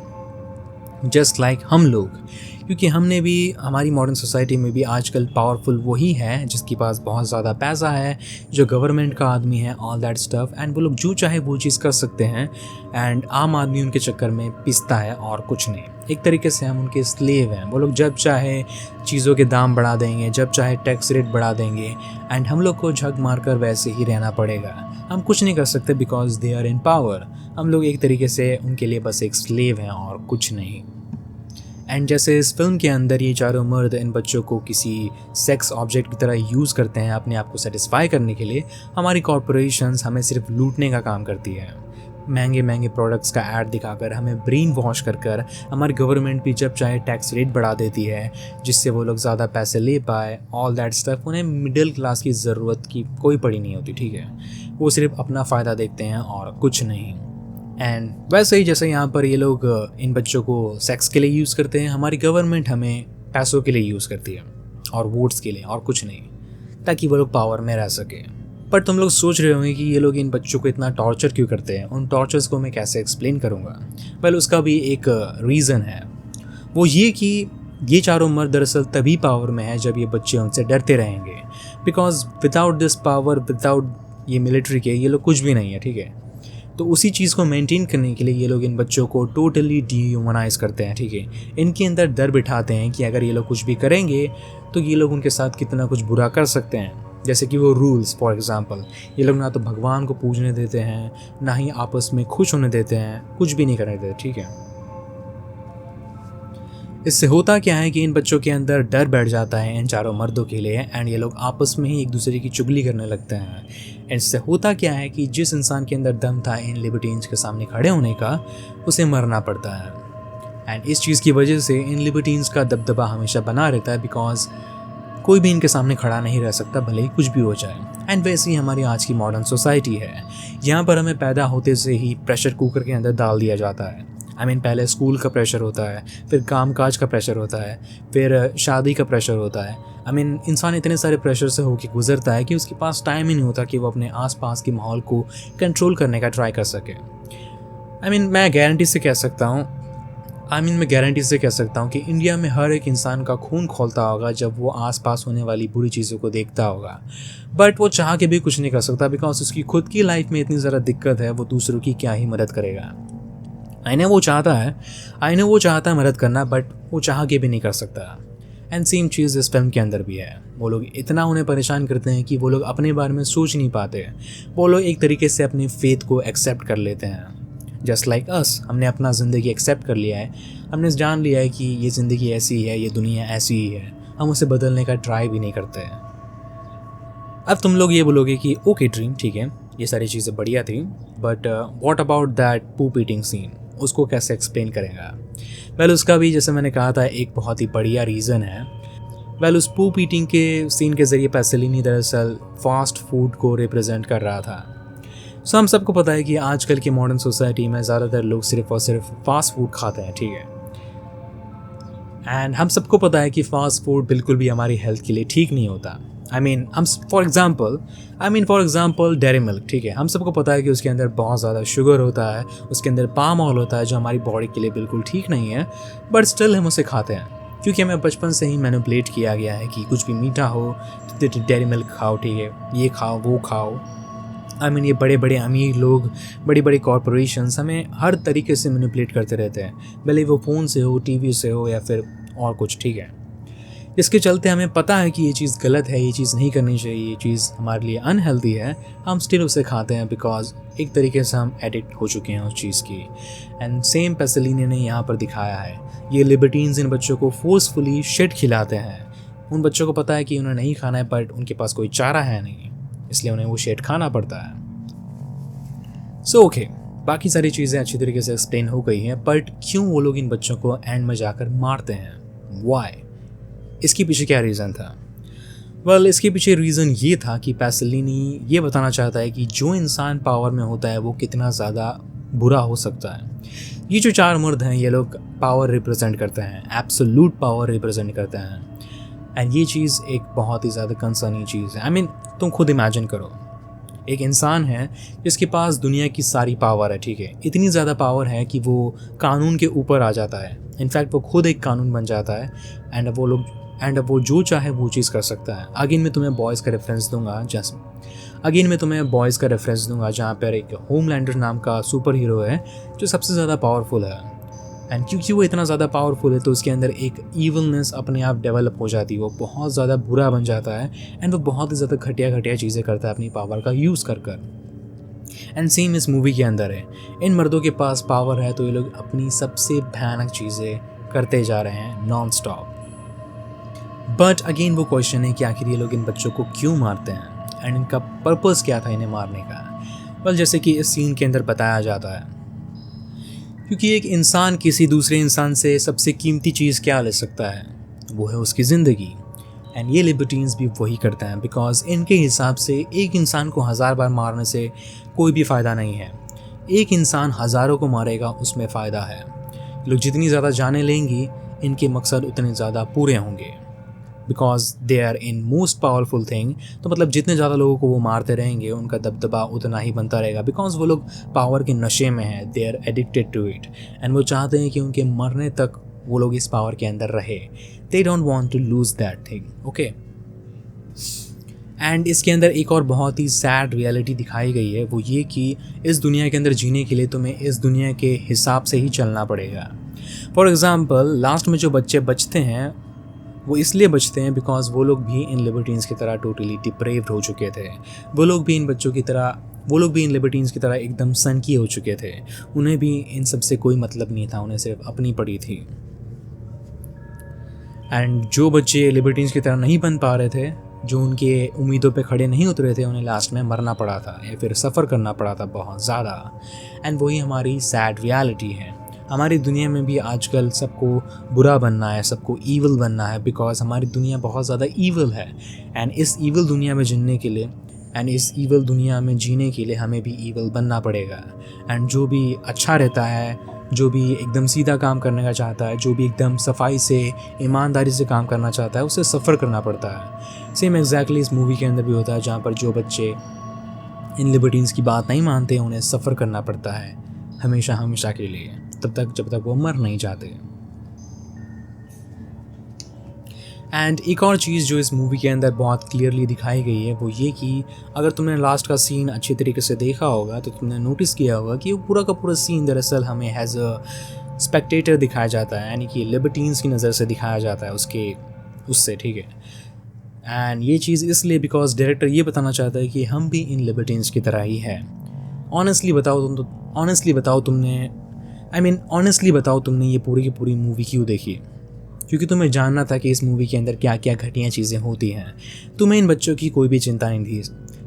Speaker 3: जस्ट लाइक हम लोग। क्योंकि हमने भी हमारी मॉडर्न सोसाइटी में भी आजकल पावरफुल वही है जिसके पास बहुत ज़्यादा पैसा है, जो गवर्नमेंट का आदमी है, ऑल दैट स्टफ। एंड वो लोग जो चाहे वो चीज़ कर सकते हैं एंड आम आदमी उनके चक्कर में पिसता है और कुछ नहीं। एक तरीके से हम उनके स्लेव हैं। वो लोग जब चाहे चीज़ों के दाम बढ़ा देंगे, जब चाहे टैक्स रेट बढ़ा देंगे एंड हम लोग को झक मार कर वैसे ही रहना पड़ेगा। हम कुछ नहीं कर सकते because they are in power. हम लोग एक तरीके से उनके लिए बस एक स्लेव हैं और कुछ नहीं। एंड जैसे इस फिल्म के अंदर ये चारों मर्द इन बच्चों को किसी सेक्स ऑब्जेक्ट की तरह यूज़ करते हैं अपने आप को सेटिस्फाई करने के लिए, हमारी कॉरपोरेशंस हमें सिर्फ लूटने का काम करती है। महंगे महंगे प्रोडक्ट्स का ऐड दिखाकर हमें ब्रेन वॉश कर हमारी गवर्नमेंट भी जब चाहे टैक्स रेट बढ़ा देती है जिससे वो लोग ज़्यादा पैसे ले पाए, ऑल दैट स्टफ। उन्हें मिडिल क्लास की ज़रूरत की कोई पड़ी नहीं होती, ठीक है। वो सिर्फ अपना फ़ायदा देखते हैं और कुछ नहीं। एंड वैसे ही जैसे यहाँ पर ये लोग इन बच्चों को सेक्स के लिए यूज़ करते हैं, हमारी गवर्नमेंट हमें पैसों के लिए यूज़ करती है और वोट्स के लिए और कुछ नहीं, ताकि वो लोग पावर में रह सके। पर तुम लोग सोच रहे होंगे कि ये लोग इन बच्चों को इतना टॉर्चर क्यों करते हैं। उन टॉर्चर्स को मैं कैसे एक्सप्लेन करूँगा। वेल उसका भी एक रीज़न है, वो ये कि ये चारों मर्द दरअसल तभी पावर में है जब ये बच्चे उनसे डरते रहेंगे। Because without this power, without ये मिलिट्री के, ये लोग कुछ भी नहीं है, ठीक है। तो उसी चीज़ को मेंटेन करने के लिए ये लोग इन बच्चों को टोटली डीह्यूमनाइज करते हैं, ठीक है। इनके अंदर डर बिठाते हैं कि अगर ये लोग कुछ भी करेंगे तो ये लोग उनके साथ कितना कुछ बुरा कर सकते हैं। जैसे कि वो रूल्स, फॉर एग्जांपल, ये लोग ना तो भगवान को पूजने देते हैं, ना ही आपस में खुश होने देते हैं, कुछ भी नहीं करने देते, ठीक है। इससे होता क्या है कि इन बच्चों के अंदर डर बैठ जाता है इन चारों मर्दों के लिए एंड ये लोग आपस में ही एक दूसरे की चुगली करने लगते हैं। इससे होता क्या है कि जिस इंसान के अंदर दम था इन लिबर्टीन्स के सामने खड़े होने का, उसे मरना पड़ता है। एंड इस चीज़ की वजह से इन लिबर्टीन्स का दबदबा हमेशा बना रहता है बिकॉज कोई भी इनके सामने खड़ा नहीं रह सकता भले ही कुछ भी हो जाए। एंड वैसे ही हमारी आज की मॉडर्न सोसाइटी है। यहाँ पर हमें पैदा होते से ही प्रेशर कुकर के अंदर डाल दिया जाता है। पहले स्कूल का प्रेशर होता है, फिर काम काज का प्रेशर होता है, फिर शादी का प्रेशर होता है। इंसान इतने सारे प्रेशर से होकर गुजरता है कि उसके पास टाइम ही नहीं होता कि वो अपने आसपास के माहौल को कंट्रोल करने का ट्राई कर सके। मैं गारंटी से कह सकता हूँ कि इंडिया में हर एक इंसान का खून खौलता होगा जब वो आसपास होने वाली बुरी चीज़ों को देखता होगा। बट वो चाह के भी कुछ नहीं कर सकता बिकॉज उसकी खुद की लाइफ में इतनी ज़्यादा दिक्कत है, वो दूसरों की क्या ही मदद करेगा। आई नो वो चाहता है मदद करना, बट वो चाह के भी नहीं कर सकता। एंड सेम चीज़ इस फिल्म के अंदर भी है। वो लोग इतना उन्हें परेशान करते हैं कि वो लोग अपने बारे में सोच नहीं पाते। वो लोग एक तरीके से अपने फेथ को एक्सेप्ट कर लेते हैं। जस्ट लाइक अस, हमने अपना ज़िंदगी एक्सेप्ट कर लिया है। हमने जान लिया है कि ये ज़िंदगी ऐसी ही है, ये दुनिया ऐसी ही है। हम उसे बदलने का ट्राई भी नहीं करते हैं। अब तुम लोग ये बोलोगे कि ओके ड्रीम, ठीक है, ये सारी चीज़ें बढ़िया थी, but what about that poop eating scene, उसको कैसे एक्सप्लेन करेगा? वेल, उसका भी जैसे मैंने कहा था एक बहुत ही बढ़िया रीज़न है। वेल, उस पूप ईटिंग के सीन के ज़रिए पैसेलिनी दरअसल फास्ट फूड को रिप्रेजेंट कर रहा था। सो हम सबको पता है कि आजकल की मॉडर्न सोसाइटी में ज़्यादातर लोग सिर्फ और सिर्फ फास्ट फूड खाते हैं, ठीक है। एंड हम सबको पता है कि फास्ट फूड बिल्कुल भी हमारी हेल्थ के लिए ठीक नहीं होता। हम फॉर एग्जांपल डेयरी मिल्क, ठीक है, हम सबको पता है कि उसके अंदर बहुत ज़्यादा शुगर होता है, उसके अंदर पाम ऑयल होता है जो हमारी बॉडी के लिए बिल्कुल ठीक नहीं है, बट स्टिल हम उसे खाते हैं क्योंकि हमें बचपन से ही मैनिपुलेट किया गया है कि कुछ भी मीठा हो तो डेयरी मिल्क खाओ, ठीक है, ये खाओ वो खाओ। ये बड़े बड़े अमीर लोग, बड़ी बड़ी कॉरपोरेशंस हमें हर तरीके से मैनिपुलेट करते रहते हैं, भले वो फ़ोन से हो, टीवी से हो या फिर और कुछ, ठीक है। इसके चलते हमें पता है कि ये चीज़ गलत है, ये चीज़ नहीं करनी चाहिए, ये चीज़ हमारे लिए अनहेल्दी है, हम स्टिल उसे खाते हैं बिकॉज एक तरीके से हम एडिक्ट हो चुके हैं उस चीज़ की। एंड सेम पैसेलिनी ने यहाँ पर दिखाया है। ये लिबर्टीन्स इन बच्चों को फोर्सफुली शिट खिलाते हैं। उन बच्चों को पता है कि उन्हें नहीं खाना है, बट उनके पास कोई चारा है नहीं, इसलिए उन्हें वो शिट खाना पड़ता है। सो ओके, बाकी सारी चीज़ें अच्छी तरीके से एक्सप्लेन हो गई हैं, बट क्यों वो लोग इन बच्चों को एंड में जाकर मारते हैं? वाई? इसके पीछे क्या रीज़न था? वेल, इसके पीछे रीज़न ये था कि पैसेलिनी ये बताना चाहता है कि जो इंसान पावर में होता है वो कितना ज़्यादा बुरा हो सकता है। ये जो चार मर्द हैं, ये लोग पावर रिप्रेजेंट करते हैं, एब्सोल्यूट पावर रिप्रेजेंट करते हैं। एंड ये चीज़ एक बहुत ही ज़्यादा कंसर्निंग चीज़ है। तुम खुद इमेजिन करो, एक इंसान है जिसके पास दुनिया की सारी पावर है, ठीक है, इतनी ज़्यादा पावर है कि वो कानून के ऊपर आ जाता है। इनफैक्ट वो खुद एक कानून बन जाता है। एंड अब वो जो चाहे वो चीज़ कर सकता है। अगेन मैं तुम्हें बॉयज़ का रेफरेंस दूंगा जहाँ पर एक होमलैंडर नाम का सुपर हीरो है जो सबसे ज़्यादा पावरफुल है। एंड क्योंकि वो इतना ज़्यादा पावरफुल है तो उसके अंदर एक ईविलनेस अपने आप डेवलप हो जाती है, वो बहुत ज़्यादा बुरा बन जाता है। एंड वो बहुत ही ज़्यादा घटिया चीज़ें करता है अपनी पावर का यूज़ कर। एंड सेम इस मूवी के अंदर है, इन मर्दों के पास पावर है तो ये लोग अपनी सबसे भयानक चीज़ें करते जा रहे हैं नॉन स्टॉप। बट अगेन वो क्वेश्चन है कि आखिर ये लोग इन बच्चों को क्यों मारते हैं एंड इनका पर्पस क्या था इन्हें मारने का? वेल, जैसे कि इस सीन के अंदर बताया जाता है, क्योंकि एक इंसान किसी दूसरे इंसान से सबसे कीमती चीज़ क्या ले सकता है, वो है उसकी ज़िंदगी। एंड ये लिबर्टीन्स भी वही करते हैं बिकॉज इनके हिसाब से एक इंसान को 1000 बार मारने से कोई भी फ़ायदा नहीं है। एक इंसान हज़ारों को मारेगा, उसमें फ़ायदा है। लोग जितनी ज़्यादा जाने लेंगी, इनके मकसद उतने ज़्यादा पूरे होंगे because they are in most powerful thing. तो मतलब जितने ज़्यादा लोगों को वो मारते रहेंगे, उनका दबदबा उतना ही बनता रहेगा बिकॉज वो लोग पावर के नशे में हैं, they are addicted to it. And वो चाहते हैं कि उनके मरने तक वो लोग इस पावर के अंदर रहे। They don't want to lose that thing, okay. And इसके अंदर एक और बहुत ही सैड रियलिटी दिखाई गई है, वो ये कि इस दुनिया के अंदर जीने के लिए तुम्हें इस दुनिया के हिसाब से ही चलना पड़ेगा। फॉर एग्ज़ाम्पल, लास्ट में जो बच्चे बचते हैं वो इसलिए बचते हैं बिकॉज वो लोग भी इन लिबर्टीन्स की तरह टोटली डिप्रेव्ड हो चुके थे। वो लोग भी इन लिबर्टीन्स की तरह एकदम सनकी हो चुके थे। उन्हें भी इन सब से कोई मतलब नहीं था, उन्हें सिर्फ अपनी पड़ी थी। एंड जो बच्चे लिबर्टीन्स की तरह नहीं बन पा रहे थे, जो उनके उम्मीदों पे खड़े नहीं उतरे थे, उन्हें लास्ट में मरना पड़ा था या फिर सफ़र करना पड़ा था बहुत ज़्यादा। एंड वही हमारी सैड रियलिटी है। हमारी दुनिया में भी आजकल सबको बुरा बनना है, सबको ईविल बनना है, बिकॉज हमारी दुनिया बहुत ज़्यादा ईविल है। एंड इस ईविल दुनिया में जीने के लिए हमें भी ईविल बनना पड़ेगा। एंड जो भी अच्छा रहता है, जो भी एकदम सीधा काम करने का चाहता है, जो भी एकदम सफाई से ईमानदारी से काम करना चाहता है, उसे सफ़र करना पड़ता है। सेम एग्जैक्टली इस मूवी के अंदर भी होता है, जहाँ पर जो बच्चे इन लिबर्टीन्स की बात नहीं मानते उन्हें सफ़र करना पड़ता है हमेशा के लिए, तब तक जब तक वो मर नहीं जाते। एंड एक और चीज़ जो इस मूवी के अंदर बहुत क्लियरली दिखाई गई है वो ये कि अगर तुमने लास्ट का सीन अच्छी तरीके से देखा होगा तो तुमने नोटिस किया होगा कि वो पूरा का पूरा सीन दरअसल हमें एज अ स्पेक्टेटर दिखाया जाता है, यानी कि लिबर्टीन्स की नज़र से दिखाया जाता है उससे, ठीक है। एंड ये चीज़ इसलिए बिकॉज डायरेक्टर ये बताना चाहता है कि हम भी इन लिबर्टीन्स की तरह ही है। ऑनेस्टली बताओ तुमने ये पूरी की पूरी मूवी क्यों देखी? क्योंकि तुम्हें जानना था कि इस मूवी के अंदर क्या क्या घटिया चीज़ें होती हैं। तुम्हें इन बच्चों की कोई भी चिंता नहीं थी,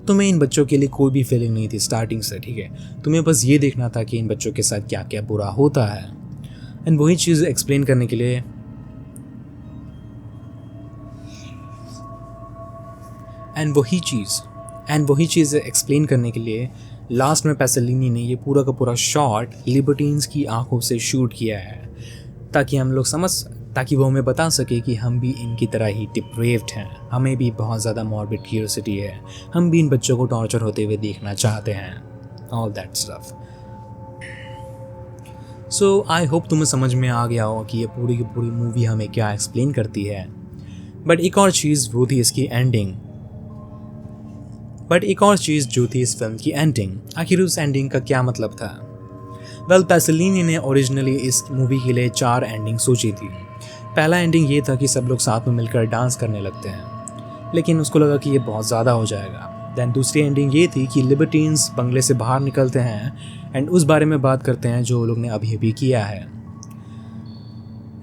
Speaker 3: तुम्हें इन बच्चों के लिए कोई भी फीलिंग नहीं थी स्टार्टिंग से, ठीक है। तुम्हें बस ये देखना था कि इन बच्चों के साथ क्या क्या बुरा होता है। एंड वही चीज़ एक्सप्लेन करने के लिए लास्ट में पैसोलिनी ने ये पूरा का पूरा शॉट लिबर्टीन्स की आंखों से शूट किया है, ताकि वो हमें बता सके कि हम भी इनकी तरह ही डिप्रेव्ड हैं, हमें भी बहुत ज़्यादा मॉर्बिड क्यूरियोसिटी है, हम भी इन बच्चों को टॉर्चर होते हुए देखना चाहते हैं, all that stuff. So I hope तुम्हें समझ में आ गया हो कि ये पूरी की पूरी मूवी हमें क्या एक्सप्लेन करती है। बट एक और चीज़ जो थी इस फिल्म की एंडिंग। आखिर उस एंडिंग का क्या मतलब था? पैसोलिनी ने ओरिजिनली इस मूवी के लिए 4 एंडिंग सोची थी। पहला एंडिंग ये था कि सब लोग साथ में मिलकर डांस करने लगते हैं, लेकिन उसको लगा कि ये बहुत ज़्यादा हो जाएगा। दैन दूसरी एंडिंग ये थी कि लिबर्टीन्स बंगले से बाहर निकलते हैं एंड उस बारे में बात करते हैं जो लोग ने अभी किया है।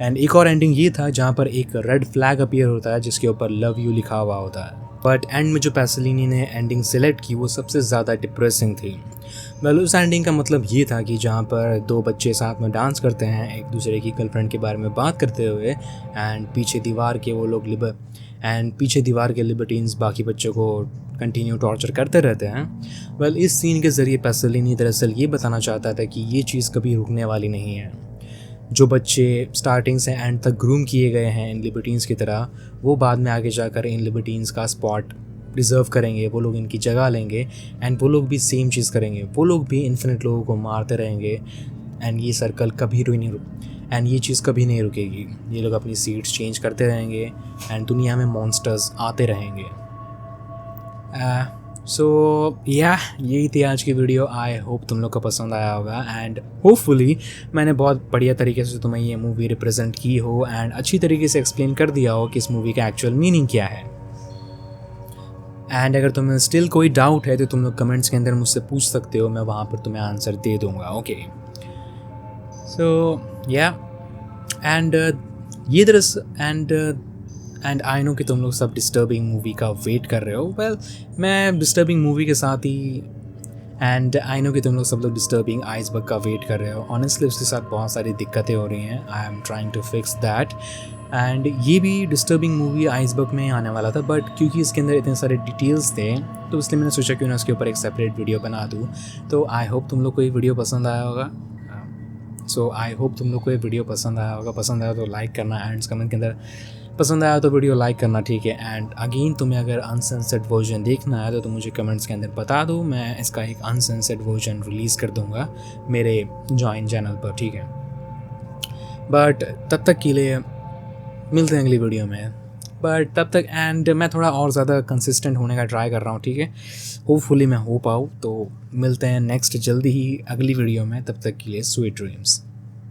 Speaker 3: एंड एक और एंडिंग ये था जहाँ पर एक रेड फ्लैग अपीयर होता है जिसके ऊपर लव यू लिखा हुआ होता है। बट एंड में जो पैसोलिनी ने एंडिंग सेलेक्ट की वो सबसे ज़्यादा डिप्रेसिंग थी। उस एंडिंग का मतलब ये था कि जहाँ पर 2 बच्चे साथ में डांस करते हैं एक दूसरे की गर्लफ्रेंड के बारे में बात करते हुए, एंड पीछे दीवार के लिबर्टीन्स बाकी बच्चों को कंटिन्यू टॉर्चर करते रहते हैं। इस सीन के ज़रिए पैसोलिनी दरअसल ये बताना चाहता था कि ये चीज़ कभी रुकने वाली नहीं है। जो बच्चे स्टार्टिंग से एंड तक ग्रूम किए गए हैं इन लिबर्टीन्स की तरह, वो बाद में आगे जाकर इन लिबर्टीन्स का स्पॉट डिज़र्व करेंगे, वो लोग इनकी जगह लेंगे एंड वो लोग भी सेम चीज़ करेंगे, वो लोग भी इन्फिनिट लोगों को मारते रहेंगे एंड ये सर्कल ये चीज़ कभी नहीं रुकेगी। ये लोग अपनी सीट्स चेंज करते रहेंगे एंड दुनिया में मॉन्स्टर्स आते रहेंगे। यही थी आज की वीडियो। आई होप तुम लोग को पसंद आया होगा एंड होपफुली मैंने बहुत बढ़िया तरीके से तुम्हें ये मूवी रिप्रेजेंट की हो एंड अच्छी तरीके से एक्सप्लेन कर दिया हो कि इस मूवी का एक्चुअल मीनिंग क्या है। एंड अगर तुम्हें स्टिल कोई डाउट है तो तुम लोग कमेंट्स के अंदर मुझसे पूछ सकते हो, मैं वहाँ पर तुम्हें आंसर दे दूँगा। ओके, एंड आई नो कि तुम लोग सब डिस्टर्बिंग मूवी का वेट कर रहे हो। मैं डिस्टर्बिंग मूवी के साथ ही एंड आई नो कि तुम लोग सब लोग डिस्टर्बिंग आइसबर्ग का वेट कर रहे हो। ऑनेस्टली उसके साथ बहुत सारी दिक्कतें हो रही हैं, I am trying to fix that. And ये भी डिस्टर्बिंग मूवी आइसबर्ग में ही आने वाला था, बट क्योंकि इसके अंदर इतने सारे डिटेल्स थे तो इसलिए मैंने सोचा क्यों ना उसके ऊपर एक सेपरेट वीडियो बना दूँ। तो आई होप तुम लोग को ये वीडियो पसंद आया होगा। पसंद आया तो लाइक करना एंड कमेंट के अंदर पसंद आया तो वीडियो लाइक करना, ठीक है। एंड अगेन तुम्हें अगर अनसेंसर्ड वर्जन देखना है तो तुम मुझे कमेंट्स के अंदर बता दो, मैं इसका एक अनसेंसर्ड वर्जन रिलीज़ कर दूंगा मेरे जॉइन चैनल पर, ठीक है। बट तब तक के लिए मिलते हैं अगली वीडियो में। बट तब तक एंड मैं थोड़ा और ज़्यादा कंसिस्टेंट होने का ट्राई कर रहा हूँ, ठीक है। होपफुली मैं हो पाऊँ, तो मिलते हैं नेक्स्ट जल्दी ही अगली वीडियो में। तब तक के लिए स्वीट ड्रीम्स।